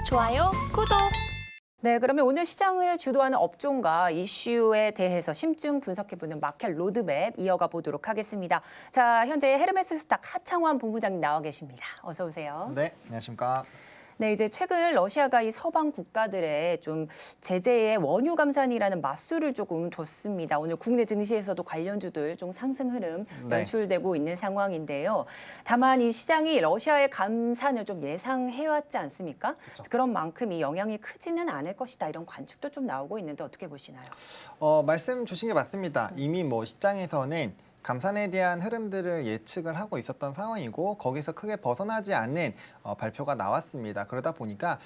좋아요, 구독. 네, 그러면 오늘 시장을 주도하는 업종과 이슈에 대해서 심층 분석해보는 마켓 로드맵 이어가 보도록 하겠습니다. 자, 현재 헤르메스 스탁 하창환 본부장님 나와 계십니다. 어서 오세요. 네, 안녕하십니까. 네, 이제 최근 러시아가 이 서방 국가들의 좀 제재의 원유 감산이라는 맞수를 조금 줬습니다. 오늘 국내 증시에서도 관련주들 좀 상승 흐름 연출되고 있는 상황인데요. 다만 이 시장이 러시아의 감산을 좀 예상해왔지 않습니까? 그렇죠. 그런 만큼 이 영향이 크지는 않을 것이다. 이런 관측도 좀 나오고 있는데 어떻게 보시나요? 말씀 주신 게 맞습니다. 이미 시장에서는 감산에 대한 흐름들을 예측을 하고 있었던 상황이고 거기서 크게 벗어나지 않는 발표가 나왔습니다. 그러다 보니까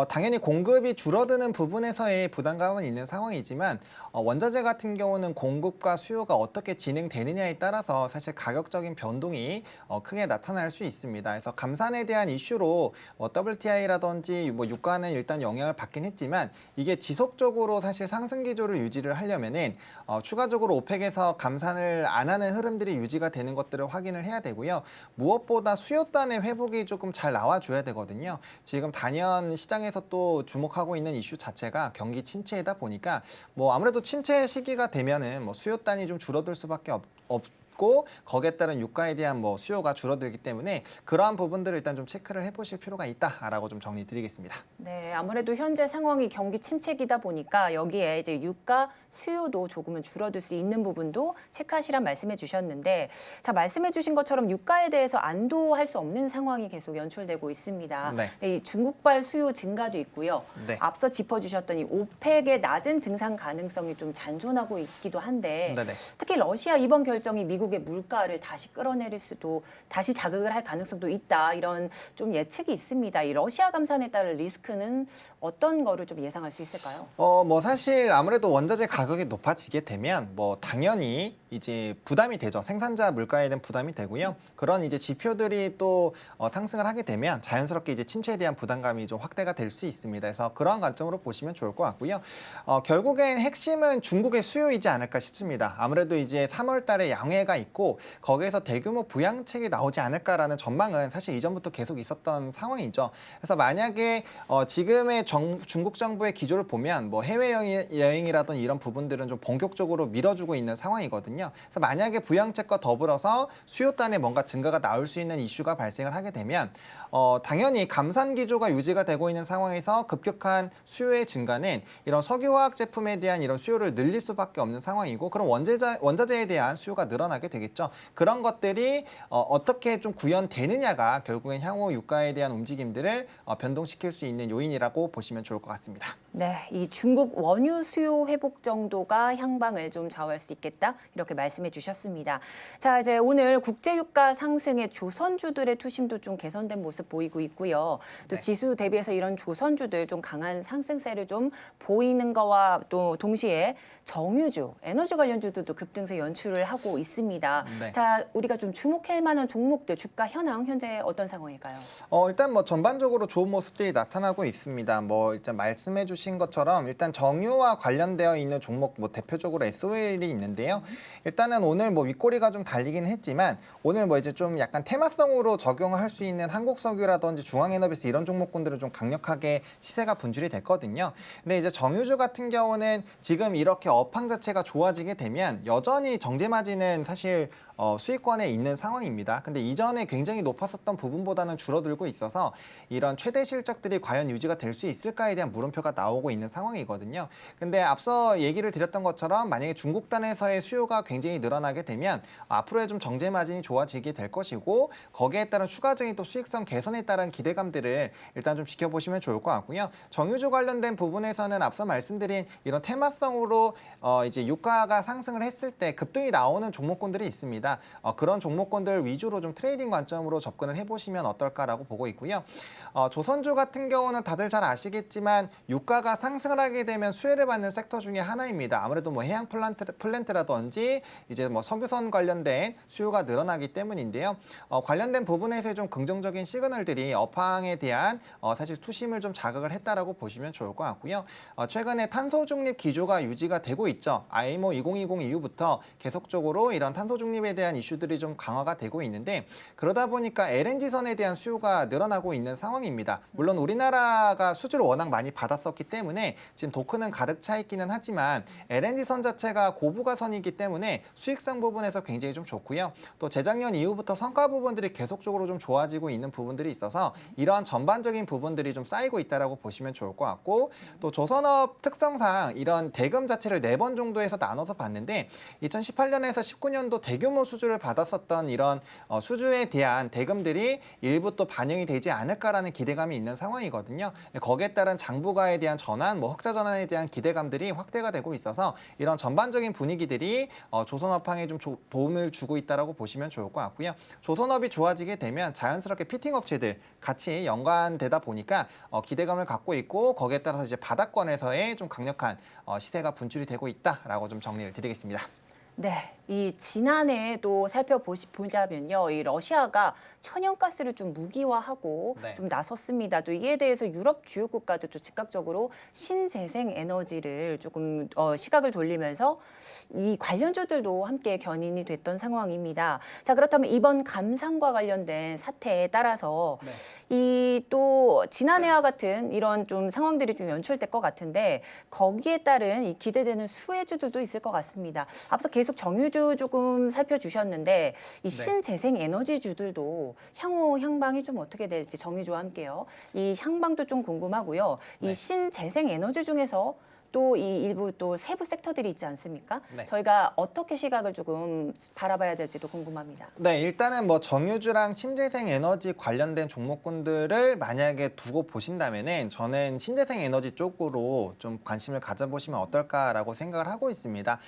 당연히 공급이 줄어드는 부분에서의 부담감은 있는 상황이지만 원자재 같은 경우는 공급과 수요가 어떻게 진행되느냐에 따라서 사실 가격적인 변동이 크게 나타날 수 있습니다. 그래서 감산에 대한 이슈로 WTI라든지 유가는 일단 영향을 받긴 했지만 이게 지속적으로 사실 상승 기조를 유지를 하려면은 추가적으로 오펙에서 감산을 안 하는 흐름들이 유지가 되는 것들을 확인을 해야 되고요. 무엇보다 수요단의 회복이 조금 잘 나와줘야 되거든요. 지금 단연 시장에서 또 주목하고 있는 이슈 자체가 경기 침체이다 보니까 아무래도 침체 시기가 되면은 수요단이 좀 줄어들 수밖에 없고 거기에 따른 유가에 대한 수요가 줄어들기 때문에 그러한 부분들을 일단 좀 체크를 해보실 필요가 있다라고 좀 정리드리겠습니다. 네, 아무래도 현재 상황이 경기 침체기다 보니까 여기에 이제 유가 수요도 조금은 줄어들 수 있는 부분도 체크하시란 말씀해 주셨는데, 자, 말씀해 주신 것처럼 유가에 대해서 안도할 수 없는 상황이 계속 연출되고 있습니다. 네. 네, 이 중국발 수요 증가도 있고요. 네. 앞서 짚어주셨던 이 오펙의 낮은 증산 가능성이 좀 잔존하고 있기도 한데, 네네. 특히 러시아 이번 결정이 미국의 물가를 다시 끌어내릴 수도, 다시 자극을 할 가능성도 있다, 이런 좀 예측이 있습니다. 이 러시아 감산에 따른 리스크는 어떤 거를 좀 예상할 수 있을까요? 사실 아무래도 원자재 가격이 높아지게 되면 당연히 이제 부담이 되죠. 생산자 물가에 대한 부담이 되고요. 그런 이제 지표들이 또 상승을 하게 되면 자연스럽게 이제 침체에 대한 부담감이 좀 확대가 될 수 있습니다. 그래서 그런 관점으로 보시면 좋을 것 같고요. 결국엔 핵심은 중국의 수요이지 않을까 싶습니다. 아무래도 이제 3월 달에 양해가 있고 거기에서 대규모 부양책이 나오지 않을까라는 전망은 사실 이전부터 계속 있었던 상황이죠. 그래서 만약에 지금의 중국 정부의 기조를 보면 해외 여행이라든지 이런 부분들은 좀 본격적으로 밀어주고 있는 상황이거든요. 그래서 만약에 부양책과 더불어서 수요단에 뭔가 증가가 나올 수 있는 이슈가 발생을 하게 되면 당연히 감산 기조가 유지가 되고 있는 상황에서 급격한 수요의 증가는 이런 석유화학 제품에 대한 이런 수요를 늘릴 수밖에 없는 상황이고 그런 원자재에 대한 수요가 늘어나게 되겠죠. 그런 것들이 어떻게 좀 구현되느냐가 결국엔 향후 유가에 대한 움직임들을 변동시킬 수 있는 요인이라고 보시면 좋을 것 같습니다. 네, 이 중국 원유 수요 회복 정도가 향방을 좀 좌우할 수 있겠다, 이렇게 말씀해 주셨습니다. 자, 이제 오늘 국제유가 상승에 조선주들의 투심도 좀 개선된 모습 보이고 있고요. 또 네. 지수 대비해서 이런 조선주들 좀 강한 상승세를 좀 보이는 거와 또 동시에 정유주, 에너지 관련주들도 급등세 연출을 하고 있습니다. 네. 자, 우리가 좀 주목할 만한 종목들, 주가 현황 현재 어떤 상황일까요? 일단 전반적으로 좋은 모습들이 나타나고 있습니다. 일단 말씀해 주신 것처럼 일단 정유와 관련되어 있는 종목 대표적으로 SOL이 있는데요. 일단은 오늘 윗꼬리가 좀 달리긴 했지만 오늘 이제 좀 약간 테마성으로 적용할 수 있는 한국석유라든지 중앙에너비스 이런 종목군들은 좀 강력하게 시세가 분출이 됐거든요. 근데 이제 정유주 같은 경우는 지금 이렇게 업황 자체가 좋아지게 되면 여전히 정제 마진은 사실 수익권에 있는 상황입니다. 근데 이전에 굉장히 높았었던 부분보다는 줄어들고 있어서 이런 최대 실적들이 과연 유지가 될 수 있을까에 대한 물음표가 나오고 있는 상황이거든요. 근데 앞서 얘기를 드렸던 것처럼 만약에 중국단에서의 수요가 굉장히 늘어나게 되면 앞으로의 좀 정제 마진이 좋아지게 될 것이고 거기에 따른 추가적인 또 수익성 개선에 따른 기대감들을 일단 좀 지켜보시면 좋을 것 같고요. 정유주 관련된 부분에서는 앞서 말씀드린 이런 테마성으로 이제 유가가 상승을 했을 때 급등이 나오는 종목군들이 있습니다. 그런 종목군들 위주로 좀 트레이딩 관점으로 접근을 해보시면 어떨까라고 보고 있고요. 조선주 같은 경우는 다들 잘 아시겠지만 유가 물가가 상승을 하게 되면 수혜를 받는 섹터 중에 하나입니다. 아무래도 뭐 해양 플랜트라든지 이제 뭐 석유선 관련된 수요가 늘어나기 때문인데요. 관련된 부분에서 좀 긍정적인 시그널들이 업황에 대한 사실 투심을 좀 자극을 했다라고 보시면 좋을 것 같고요. 최근에 탄소 중립 기조가 유지가 되고 있죠. IMO 2020 이후부터 계속적으로 이런 탄소 중립에 대한 이슈들이 좀 강화가 되고 있는데 그러다 보니까 LNG선에 대한 수요가 늘어나고 있는 상황입니다. 물론 우리나라가 수주를 워낙 많이 받았었기 때문에 지금 도크는 가득 차 있기는 하지만 LNG선 자체가 고부가선이기 때문에 수익성 부분에서 굉장히 좀 좋고요. 또 재작년 이후부터 성과 부분들이 계속적으로 좀 좋아지고 있는 부분들이 있어서 이러한 전반적인 부분들이 좀 쌓이고 있다라고 보시면 좋을 것 같고 또 조선업 특성상 이런 대금 자체를 4번 정도에서 나눠서 봤는데 2018년에서 19년도 대규모 수주를 받았었던 이런 수주에 대한 대금들이 일부 또 반영이 되지 않을까라는 기대감이 있는 상황이거든요. 거기에 따른 장부가에 대한 전환, 뭐 흑자 전환에 대한 기대감들이 확대가 되고 있어서 이런 전반적인 분위기들이 조선업황에 좀 도움을 주고 있다라고 보시면 좋을 것 같고요. 조선업이 좋아지게 되면 자연스럽게 피팅 업체들 같이 연관되다 보니까 기대감을 갖고 있고 거기에 따라서 이제 바닥권에서의 좀 강력한 시세가 분출이 되고 있다라고 좀 정리를 드리겠습니다. 네, 이 지난해도 살펴보자면요, 이 러시아가 천연가스를 좀 무기화하고 네. 좀 나섰습니다. 또 이에 대해서 유럽 주요 국가들도 즉각적으로 신재생 에너지를 조금 시각을 돌리면서 이 관련주들도 함께 견인이 됐던 상황입니다. 자, 그렇다면 이번 감산과 관련된 사태에 따라서 네. 이 또 지난해와 같은 이런 좀 상황들이 좀 연출될 것 같은데 거기에 따른 이 기대되는 수혜주들도 있을 것 같습니다. 앞서 계속 정유주 조금 살펴주셨는데 이 신재생 에너지주들도 향후 향방이 좀 어떻게 될지 정유주와 함께요. 이 향방도 좀 궁금하고요. 이 네. 신재생 에너지 중에서 또 이 일부 또 세부 섹터들이 있지 않습니까? 네. 저희가 어떻게 시각을 조금 바라봐야 될지도 궁금합니다. 네, 일단은 뭐 정유주랑 신재생 에너지 관련된 종목군들을 만약에 두고 보신다면은 저는 신재생 에너지 쪽으로 좀 관심을 가져보시면 어떨까라고 생각을 하고 있습니다.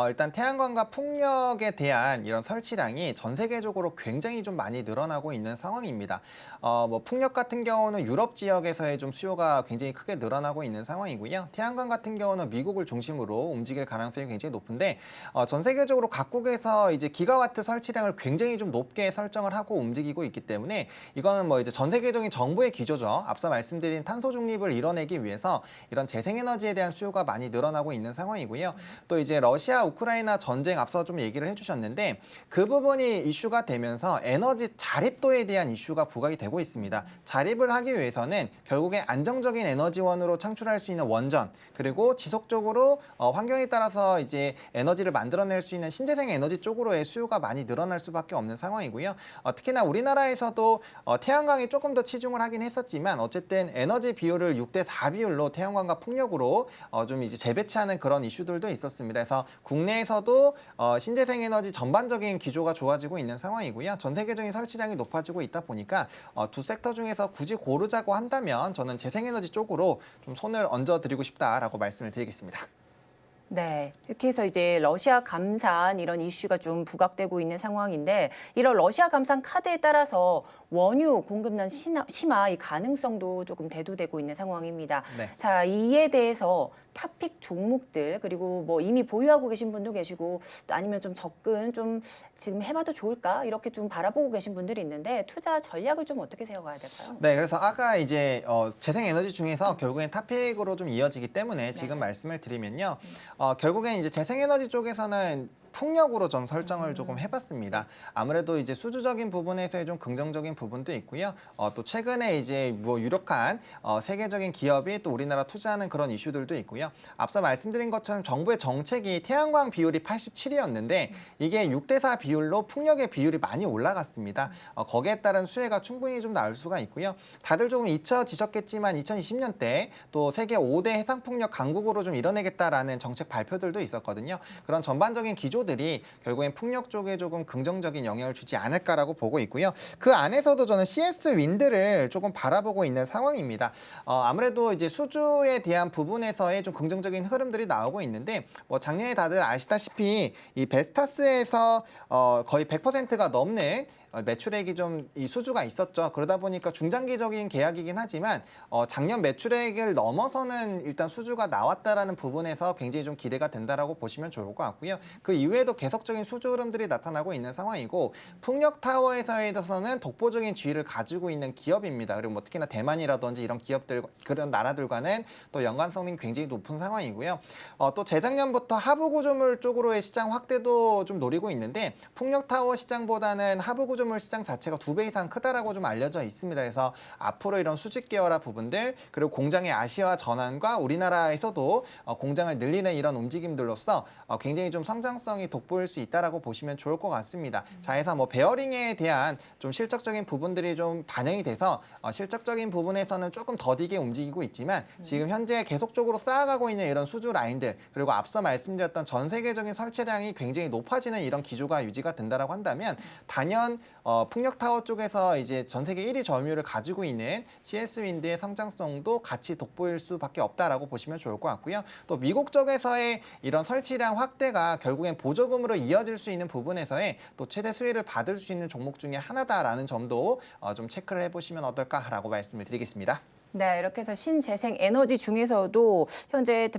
일단 태양광과 풍력에 대한 이런 설치량이 전 세계적으로 굉장히 좀 많이 늘어나고 있는 상황입니다. 뭐 풍력 같은 경우는 유럽 지역에서의 좀 수요가 굉장히 크게 늘어나고 있는 상황이고요. 태양광 같은 경우는 미국을 중심으로 움직일 가능성이 굉장히 높은데 전 세계적으로 각국에서 이제 기가와트 설치량을 굉장히 좀 높게 설정을 하고 움직이고 있기 때문에 이거는 뭐 이제 전 세계적인 정부의 기조죠. 앞서 말씀드린 탄소 중립을 이뤄내기 위해서 이런 재생에너지에 대한 수요가 많이 늘어나고 있는 상황이고요. 또 이제 러시아 우크라이나 전쟁 앞서 좀 얘기를 해주셨는데 그 부분이 이슈가 되면서 에너지 자립도에 대한 이슈가 부각이 되고 있습니다. 자립을 하기 위해서는 결국에 안정적인 에너지원으로 창출할 수 있는 원전 그리고 지속적으로 환경에 따라서 이제 에너지를 만들어낼 수 있는 신재생 에너지 쪽으로의 수요가 많이 늘어날 수밖에 없는 상황이고요. 특히나 우리나라에서도 태양광이 조금 더 치중을 하긴 했었지만 어쨌든 에너지 비율을 6대4 비율로 태양광과 풍력으로 좀 이제 재배치하는 그런 이슈들도 있었습니다. 그래서 국내에서도 신재생 에너지 전반적인 기조가 좋아지고 있는 상황이고요. 전 세계적인 설치량이 높아지고 있다 보니까 두 섹터 중에서 굳이 고르자고 한다면 저는 재생에너지 쪽으로 좀 손을 얹어드리고 싶다라고 말씀을 드리겠습니다. 네, 이렇게 해서 이제 러시아 감산 이런 이슈가 좀 부각되고 있는 상황인데 이런 러시아 감산 카드에 따라서 원유 공급난 심화 이 가능성도 조금 대두되고 있는 상황입니다. 네. 자, 이에 대해서 탑픽 종목들 그리고 뭐 이미 보유하고 계신 분도 계시고 또 아니면 좀 접근 좀 지금 해봐도 좋을까 이렇게 좀 바라보고 계신 분들이 있는데 투자 전략을 좀 어떻게 세워가야 될까요? 네, 그래서 아까 이제 재생에너지 중에서 결국엔 탑픽으로 좀 이어지기 때문에 지금 말씀을 드리면요. 결국엔 이제 재생에너지 쪽에서는 풍력으로 전 설정을 조금 해봤습니다. 아무래도 이제 수주적인 부분에서의 좀 긍정적인 부분도 있고요. 또 최근에 이제 뭐 유력한 세계적인 기업이 또 우리나라 투자하는 그런 이슈들도 있고요. 앞서 말씀드린 것처럼 정부의 정책이 태양광 비율이 87이었는데 이게 6대4 비율로 풍력의 비율이 많이 올라갔습니다. 거기에 따른 수혜가 충분히 좀 나올 수가 있고요. 다들 조금 잊혀지셨겠지만 2020년 때 또 세계 5대 해상풍력 강국으로 좀 이뤄내겠다라는 정책 발표들도 있었거든요. 그런 전반적인 기조들이 결국엔 풍력 쪽에 조금 긍정적인 영향을 주지 않을까라고 보고 있고요. 그 안에서도 저는 CS 윈드를 조금 바라보고 있는 상황입니다. 아무래도 이제 수주에 대한 부분에서의 좀 긍정적인 흐름들이 나오고 있는데 뭐 작년에 다들 아시다시피 이 베스타스에서 거의 100%가 넘는 매출액이 좀 이 수주가 있었죠. 그러다 보니까 중장기적인 계약이긴 하지만 작년 매출액을 넘어서는 일단 수주가 나왔다라는 부분에서 굉장히 좀 기대가 된다라고 보시면 좋을 것 같고요. 그 이후에도 계속적인 수주 흐름들이 나타나고 있는 상황이고 풍력타워에서는 독보적인 지위를 가지고 있는 기업입니다. 그리고 뭐 특히나 대만이라든지 이런 기업들 그런 나라들과는 또 연관성이 굉장히 높은 상황이고요. 또 재작년부터 하부 구조물 쪽으로의 시장 확대도 좀 노리고 있는데 풍력타워 시장보다는 하부 구조물 시장 자체가 2배 이상 크다라고 좀 알려져 있습니다. 그래서 앞으로 이런 수직 계열화 부분들 그리고 공장의 아시아 전환과 우리나라에서도 공장을 늘리는 이런 움직임들로서 굉장히 좀 성장성이 돋보일 수 있다라고 보시면 좋을 것 같습니다. 자, 해서 뭐 베어링에 대한 좀 실적적인 부분들이 좀 반영이 돼서 실적적인 부분에서는 조금 더디게 움직이고 있지만 지금 현재 계속적으로 쌓아가고 있는 이런 수주 라인들 그리고 앞서 말씀드렸던 전 세계적인 설치량이 굉장히 높아지는 이런 기조가 유지가 된다라고 한다면 단연 풍력타워 쪽에서 이제 전 세계 1위 점유율을 가지고 있는 CS 윈드의 성장성도 같이 돋보일 수밖에 없다라고 보시면 좋을 것 같고요. 또 미국 쪽에서의 이런 설치량 확대가 결국엔 보조금으로 이어질 수 있는 부분에서의 또 최대 수혜를 받을 수 있는 종목 중에 하나다라는 점도 좀 체크를 해보시면 어떨까라고 말씀을 드리겠습니다. 네, 이렇게 해서 신재생 에너지 중에서도 현재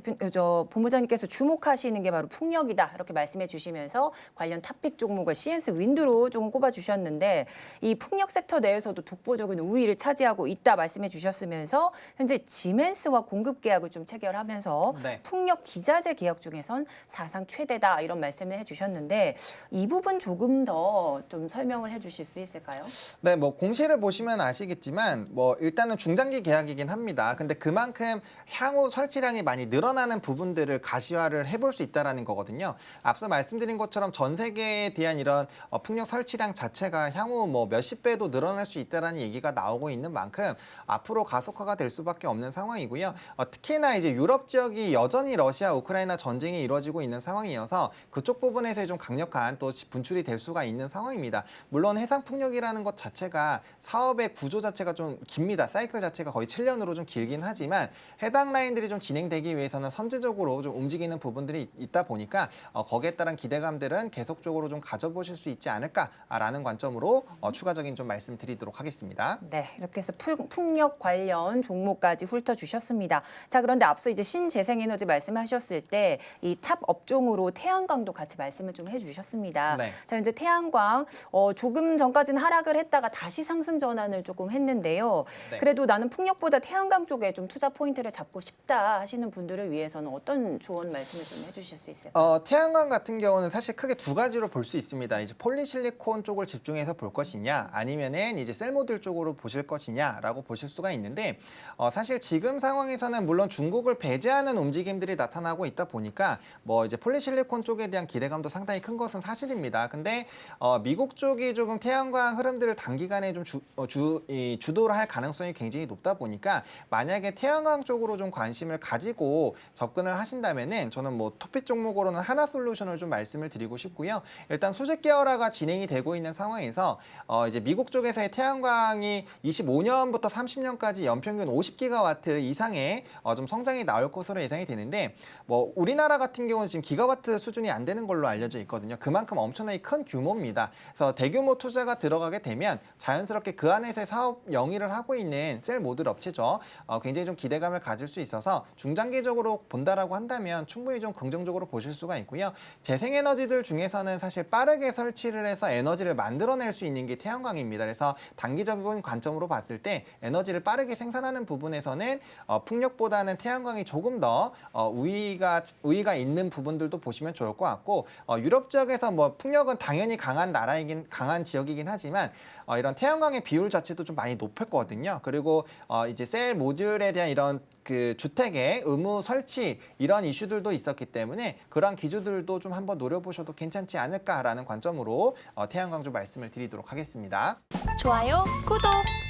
본부장님께서 주목하시는 게 바로 풍력이다 이렇게 말씀해 주시면서 관련 탑픽 종목을 CS 윈드로 조금 꼽아 주셨는데 이 풍력 섹터 내에서도 독보적인 우위를 차지하고 있다 말씀해 주셨으면서 현재 지멘스와 공급 계약을 좀 체결하면서 네. 풍력 기자재 계약 중에선 사상 최대다 이런 말씀을 해 주셨는데 이 부분 조금 더 좀 설명을 해 주실 수 있을까요? 네, 뭐 공시를 보시면 아시겠지만 뭐 일단은 중장기 계약이긴 합니다. 근데 그만큼 향후 설치량이 많이 늘어나는 부분들을 가시화를 해볼 수 있다라는 거거든요. 앞서 말씀드린 것처럼 전 세계에 대한 이런 풍력 설치량 자체가 향후 뭐 몇십 배도 늘어날 수 있다라는 얘기가 나오고 있는 만큼 앞으로 가속화가 될 수밖에 없는 상황이고요. 특히나 이제 유럽 지역이 여전히 러시아 우크라이나 전쟁이 이루어지고 있는 상황이어서 그쪽 부분에서 좀 강력한 또 분출이 될 수가 있는 상황입니다. 물론 해상 풍력이라는 것 자체가 사업의 구조 자체가 좀 깁니다. 사이클 자체가 거의 7년으로 좀 길긴 하지만 해당 라인들이 좀 진행되기 위해서는 선제적으로 좀 움직이는 부분들이 있다 보니까 거기에 따른 기대감들은 계속적으로 좀 가져보실 수 있지 않을까라는 관점으로 추가적인 좀 말씀드리도록 하겠습니다. 네, 이렇게 해서 풍력 관련 종목까지 훑어주셨습니다. 자, 그런데 앞서 이제 신재생에너지 말씀하셨을 때 이 탑 업종으로 태양광도 같이 말씀을 좀 해주셨습니다. 네. 자, 이제 태양광 조금 전까지는 하락을 했다가 다시 상승 전환을 조금 했는데요. 네. 그래도 나는 풍력보다 태양광 쪽에 좀 투자 포인트를 잡고 싶다 하시는 분들을 위해서는 어떤 조언 말씀을 좀 해주실 수 있을까요? 태양광 같은 경우는 사실 크게 두 가지로 볼 수 있습니다. 이제 폴리실리콘 쪽을 집중해서 볼 것이냐, 아니면은 이제 셀모듈 쪽으로 보실 것이냐라고 보실 수가 있는데, 사실 지금 상황에서는 물론 중국을 배제하는 움직임들이 나타나고 있다 보니까 뭐 이제 폴리실리콘 쪽에 대한 기대감도 상당히 큰 것은 사실입니다. 근데 미국 쪽이 조금 태양광 흐름들을 단기간에 좀 주도를 할 가능성이 굉장히 높다 보니까 만약에 태양광 쪽으로 좀 관심을 가지고 접근을 하신다면은 저는 뭐 토픽 종목으로는 하나솔루션을 좀 말씀을 드리고 싶고요. 일단 수직 계열화가 진행이 되고 있는 상황에서 이제 미국 쪽에서의 태양광이 25년부터 30년까지 연평균 50기가와트 이상의 좀 성장이 나올 것으로 예상이 되는데 뭐 우리나라 같은 경우는 지금 기가와트 수준이 안 되는 걸로 알려져 있거든요. 그만큼 엄청나게 큰 규모입니다. 그래서 대규모 투자가 들어가게 되면 자연스럽게 그 안에서 사업 영위를 하고 있는 셀 모듈 업체죠. 굉장히 좀 기대감을 가질 수 있어서 중장기적으로 본다라고 한다면 충분히 좀 긍정적으로 보실 수가 있고요. 재생에너지들 중에서는 사실 빠르게 설치를 해서 에너지를 만들어낼 수 있는 게 태양광입니다. 그래서 단기적인 관점으로 봤을 때 에너지를 빠르게 생산하는 부분에서는 풍력보다는 태양광이 조금 더 우위가 있는 부분들도 보시면 좋을 것 같고 유럽 지역에서 뭐 풍력은 당연히 강한 지역이긴 하지만 이런 태양광의 비율 자체도 좀 많이 높았거든요. 그리고 이제 셀 모듈에 대한 이런 그 주택의 의무 설치 이런 이슈들도 있었기 때문에 그러한 기조들도 좀 한번 노려보셔도 괜찮지 않을까라는 관점으로 태양광 좀 말씀을 드리도록 하겠습니다. 좋아요, 구독!